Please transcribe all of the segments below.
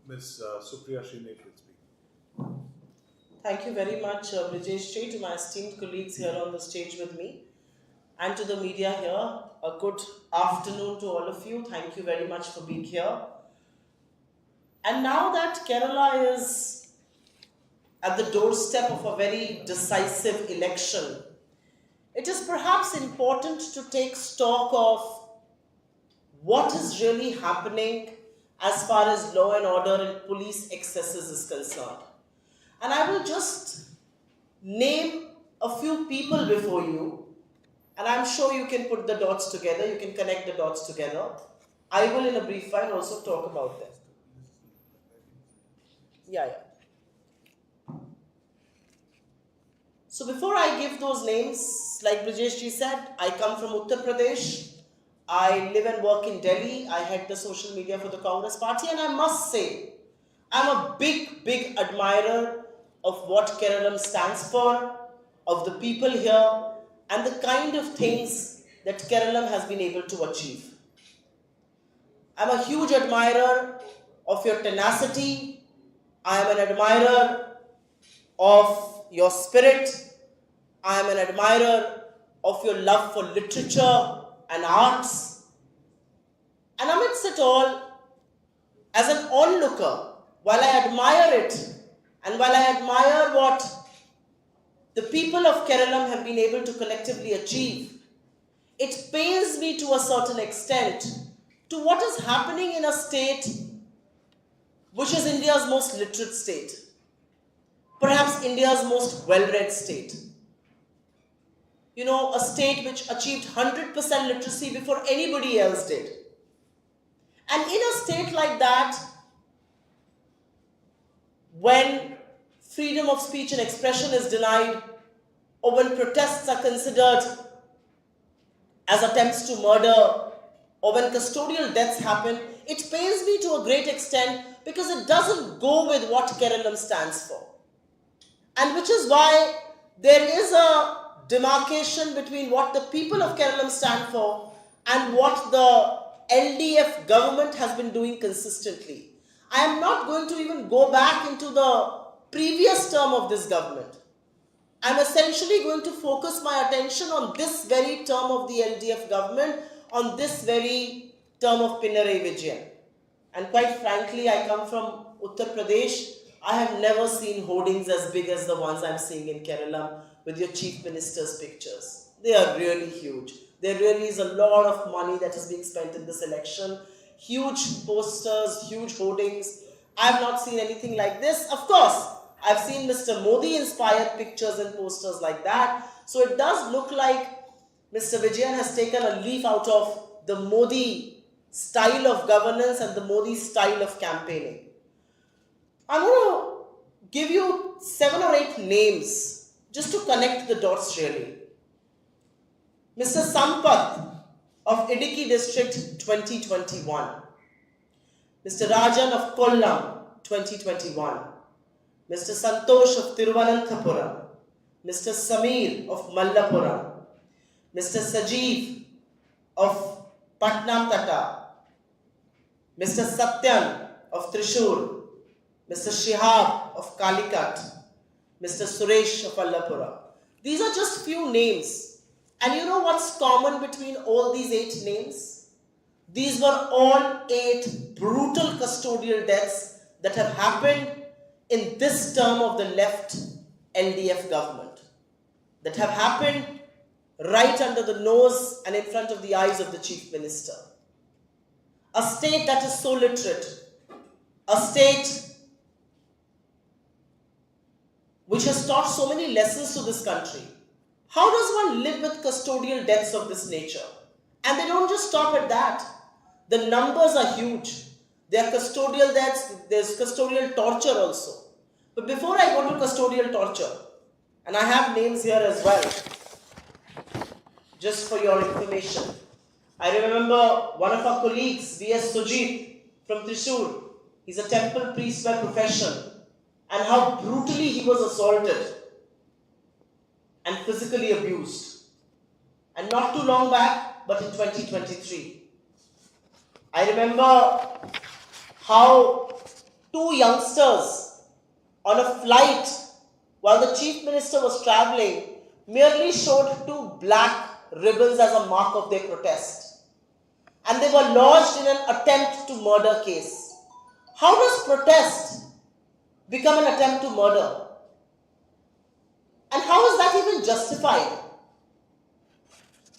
Ms. Supriya Srinath will speak. Thank you very much, Brijesh Ji, to my esteemed colleagues here on the stage with me, and to the media here. A good afternoon to all of you. Thank you very much for being here. And now that Kerala is at the doorstep of a very decisive election, it is perhaps important to take stock of what is really happening as far as law and order and police excesses is concerned. And I will just name a few people before you, and I'm sure you can put the dots together, you can connect the dots together. I will, in a brief while, also talk about them. Yeah. So before I give those names, like Brijesh ji said, I come from Uttar Pradesh. I live and work in Delhi. I head the social media for the Congress party, and I must say, I'm a big admirer of what Kerala stands for, of the people here, and the kind of things that Kerala has been able to achieve. I'm a huge admirer of your tenacity. I am an admirer of your spirit. I am an admirer of your love for literature and arts. And amidst it all, as an onlooker, while I admire it, and while I admire what the people of Kerala have been able to collectively achieve, it pains me to a certain extent to what is happening in a state which is India's most literate state, perhaps India's most well-read state. You know, a state which achieved 100% literacy before anybody else did. And in a state like that, when freedom of speech and expression is denied, or when protests are considered as attempts to murder, or when custodial deaths happen, it pains me to a great extent because it doesn't go with what Kerala stands for. And which is why there is a demarcation between what the people of Kerala stand for and what the LDF government has been doing consistently. I am not going to even go back into the previous term of this government. I'm essentially going to focus my attention on this very term of the LDF government, on this very term of Pinarayi Vijayan. And quite frankly, I come from Uttar Pradesh. I have never seen hoardings as big as the ones I'm seeing in Kerala with your chief minister's pictures. They are really huge. There really is a lot of money that is being spent in this election. Huge posters, huge hoardings. I have not seen anything like this. Of course, I've seen Mr. Modi inspired pictures and posters like that. So it does look like Mr. Vijayan has taken a leaf out of the Modi style of governance and the Modi style of campaigning. I'm going to give you 7 or 8 names just to connect the dots really. Mr. Sampath of Idiki District 2021. Mr. Rajan of Kollam 2021. Mr. Santosh of Tiruvananthapuram. Mr. Samir of Mallapuram. Mr. Sajeev of Patnam Tata. Mr. Satyan of Trishur. Mr. Shihab of Calicut. Mr. Suresh of Allapura. These are just few names. And you know what's common between all these 8 names? These were all 8 brutal custodial deaths that have happened in this term of the left LDF government. That have happened right under the nose and in front of the eyes of the chief minister. A state that is so literate, a state which has taught so many lessons to this country. How does one live with custodial deaths of this nature? And they don't just stop at that. The numbers are huge. There are custodial deaths, there's custodial torture also. But before I go to custodial torture, and I have names here as well, just for your information. I remember one of our colleagues, V.S. Sujit from Thrissur. He's a temple priest by profession. And how brutally he was assaulted and physically abused. And not too long back, but in 2023. I remember how two youngsters on a flight while the chief minister was traveling merely showed two black ribbons as a mark of their protest. And they were lodged in an attempt to murder case. How does protest become an attempt to murder? And how is that even justified?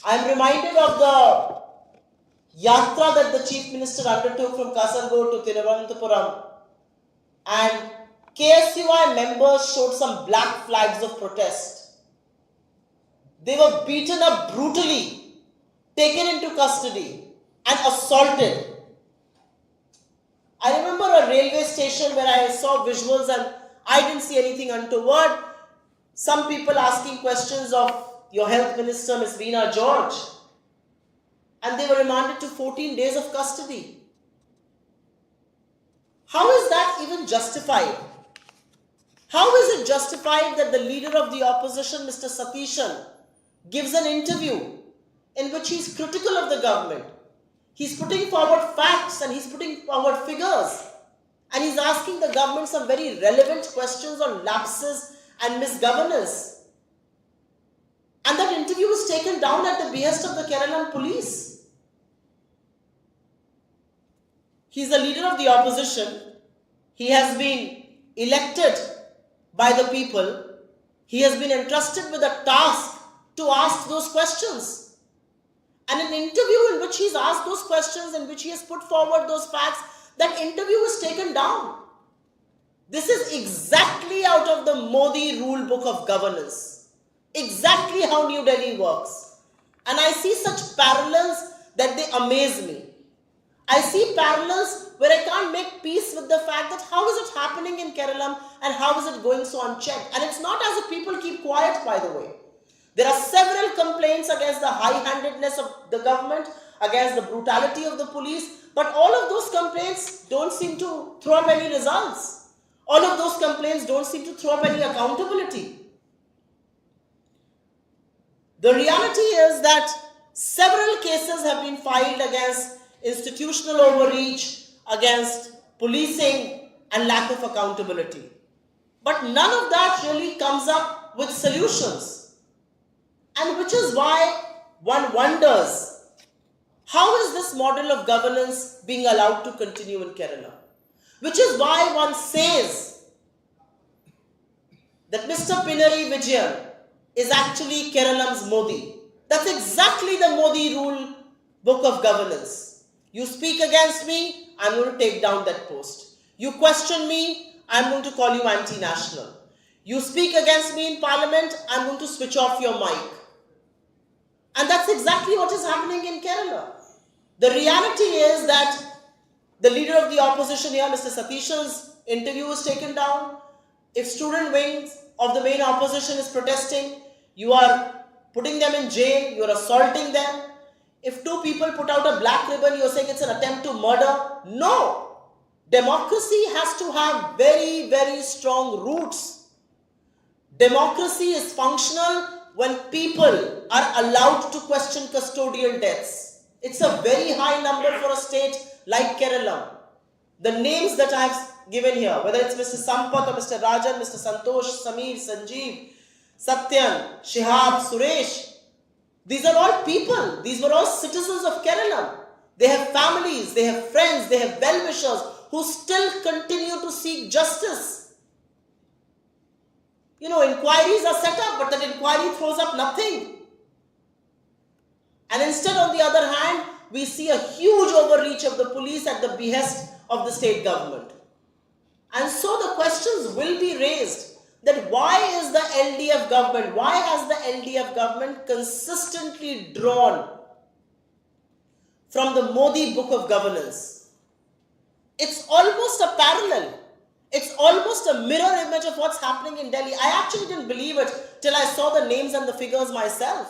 I am reminded of the yatra that the chief minister undertook from Kasaragod to Thiruvananthapuram, and KSUI members showed some black flags of protest. They were beaten up brutally, taken into custody, and assaulted. I remember a railway station where I saw visuals and I didn't see anything untoward. Some people asking questions of your health minister, Ms. Veena George, and they were remanded to 14 days of custody. How is that even justified? How is it justified that the leader of the opposition, Mr. Satishan, gives an interview in which he's critical of the government? He's putting forward facts and he's putting forward figures, and he's asking the government some very relevant questions on lapses and misgovernance. And that interview was taken down at the behest of the Kerala police. He's the leader of the opposition. He has been elected by the people. He has been entrusted with a task to ask those questions. And an interview in which he's asked those questions, in which he has put forward those facts, that interview was taken down. This is exactly out of the Modi rule book of governance. Exactly how New Delhi works. And I see such parallels that they amaze me. I see parallels where I can't make peace with the fact that how is it happening in Kerala and how is it going so unchecked? And it's not as if people keep quiet, by the way. There are several complaints against the high-handedness of the government, against the brutality of the police, but all of those complaints don't seem to throw up any results. All of those complaints don't seem to throw up any accountability. The reality is that several cases have been filed against institutional overreach, against policing and lack of accountability. But none of that really comes up with solutions. And which is why one wonders, how is this model of governance being allowed to continue in Kerala? Which is why one says that Mr. Pinarayi Vijayan is actually Keralam's Modi. That's exactly the Modi rule book of governance. You speak against me, I'm going to take down that post. You question me, I'm going to call you anti-national. You speak against me in parliament, I'm going to switch off your mic. And that's exactly what is happening in Kerala. The reality is that the leader of the opposition here, Mr. Satishan's interview was taken down. If student wings of the main opposition is protesting, you are putting them in jail, you are assaulting them. If two people put out a black ribbon, you are saying it's an attempt to murder. No! Democracy has to have very, very strong roots. Democracy is functional when people are allowed to question custodial deaths. It's a very high number for a state like Kerala. The names that I have given here, whether it's Mr. Sampath or Mr. Rajan, Mr. Santosh, Sameer, Sanjeev, Satyan, Shihab, Suresh, these are all people. These were all citizens of Kerala. They have families, they have friends, they have well-wishers who still continue to seek justice. You know, inquiries are set up, but that inquiry throws up nothing. And instead, on the other hand, we see a huge overreach of the police at the behest of the state government. And so the questions will be raised that why is the LDF government, why has the LDF government consistently drawn from the Modi book of governance? It's almost a parallel. It's almost a mirror image of what's happening in Delhi. I actually didn't believe it till I saw the names and the figures myself.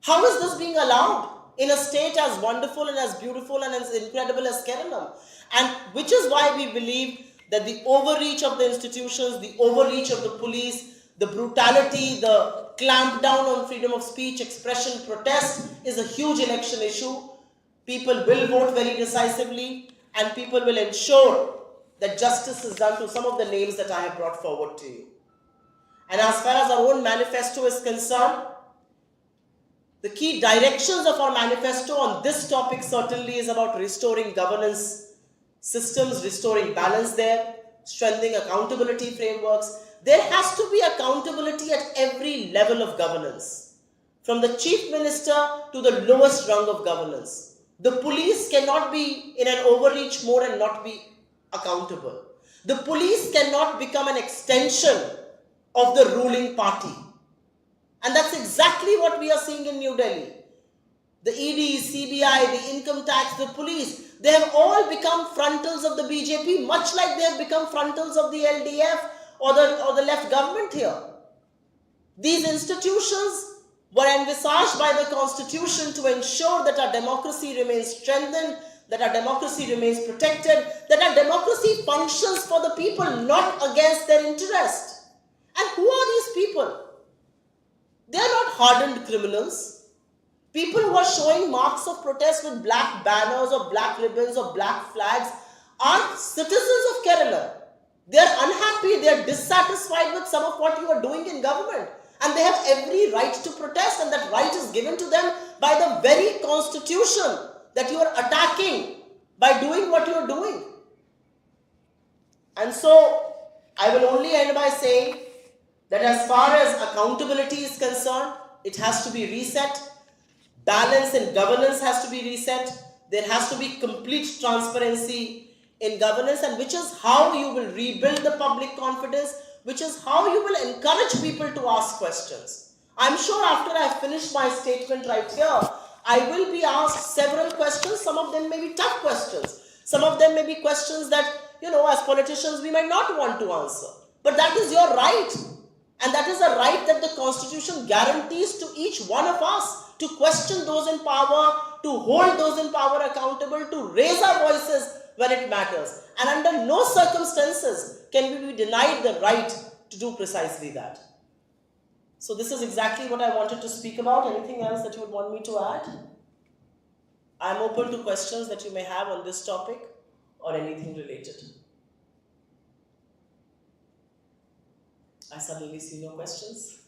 How is this being allowed in a state as wonderful and as beautiful and as incredible as Kerala? And which is why we believe that the overreach of the institutions, the overreach of the police, the brutality, the clampdown on freedom of speech, expression, protest is a huge election issue. People will vote very decisively and people will ensure that justice is done to some of the names that I have brought forward to you. And as far as our own manifesto is concerned, the key directions of our manifesto on this topic certainly is about restoring governance systems, restoring balance there, strengthening accountability frameworks. There has to be accountability at every level of governance, from the chief minister to the lowest rung of governance. The police cannot be in an overreach mode and not be accountable. The police cannot become an extension of the ruling party. And that's exactly what we are seeing in New Delhi. The ED, CBI, the income tax, the police, they have all become frontals of the BJP, much like they have become frontals of the LDF or the left government here. These institutions were envisaged by the Constitution to ensure that our democracy remains strengthened, that our democracy remains protected, that our democracy functions for the people, not against their interest. And who are these people? They are not hardened criminals. People who are showing marks of protest with black banners or black ribbons or black flags are citizens of Kerala. They are unhappy, they are dissatisfied with some of what you are doing in government. And they have every right to protest, and that right is given to them by the very constitution that you are attacking by doing what you are doing. And so, I will only end by saying that as far as accountability is concerned, it has to be reset. Balance in governance has to be reset. There has to be complete transparency in governance, and which is how you will rebuild the public confidence, which is how you will encourage people to ask questions. I'm sure after I finish my statement right here, I will be asked several questions. Some of them may be tough questions. Some of them may be questions that, as politicians, we might not want to answer. But that is your right. And that is a right that the Constitution guarantees to each one of us, to question those in power, to hold those in power accountable, to raise our voices when it matters. And under no circumstances can we be denied the right to do precisely that. So this is exactly what I wanted to speak about. Anything else that you would want me to add? I'm open to questions that you may have on this topic or anything related. I suddenly see no questions.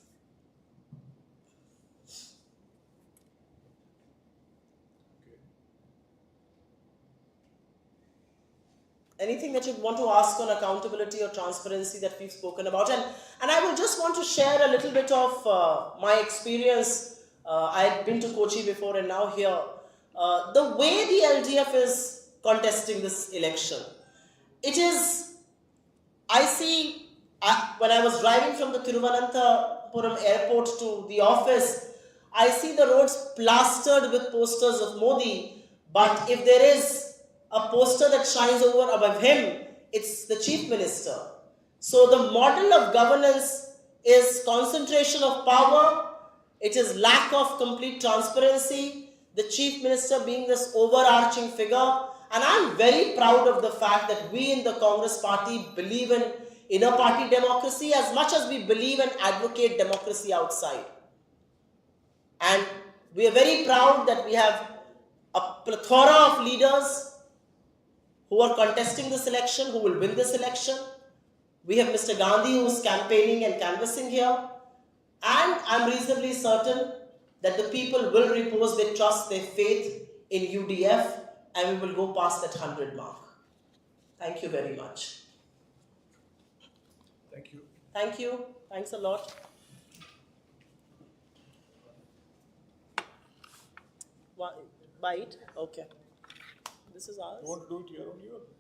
Anything that you'd want to ask on accountability or transparency that we've spoken about. And I will just want to share a little bit of my experience. I had been to Kochi before and now here. The way the LDF is contesting this election, it is, I see, when I was driving from the Thiruvananthapuram airport to the office, I see the roads plastered with posters of Modi, but if there is a poster that shines over above him, it's the chief minister. So the model of governance is concentration of power, it is lack of complete transparency, the chief minister being this overarching figure. And I'm very proud of the fact that we in the Congress party believe in inner party democracy as much as we believe and advocate democracy outside. And we are very proud that we have a plethora of leaders who are contesting this election, who will win this election. We have Mr. Gandhi who is campaigning and canvassing here. And I'm reasonably certain that the people will repose their trust, their faith in UDF, and we will go past that 100 mark. Thank you very much. Thank you. Thank you. Thanks a lot. Bite? Okay. This is ours. You want to do it here only? Or?